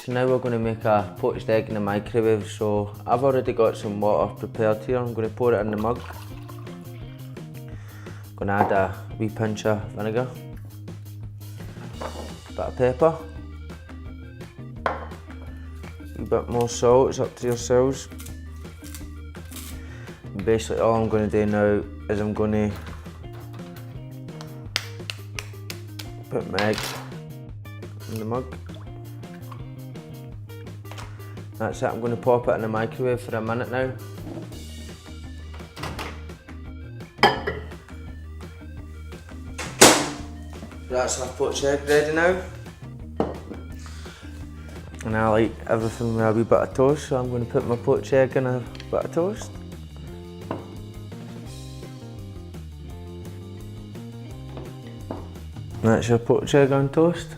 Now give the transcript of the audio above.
So now we're going to make a poached egg in the microwave. So I've already got some water prepared here. I'm going to pour it in the mug. I'm going to add a wee pinch of vinegar, a bit of pepper, a bit more salt, it's up to yourselves. And basically all I'm going to do now is I'm going to put my egg in the mug. That's it, I'm going to pop it in the microwave for a minute now. That's our poached egg ready now. And I like everything with a wee bit of toast, so I'm going to put my poached egg in a bit of toast. That's your poached egg on toast.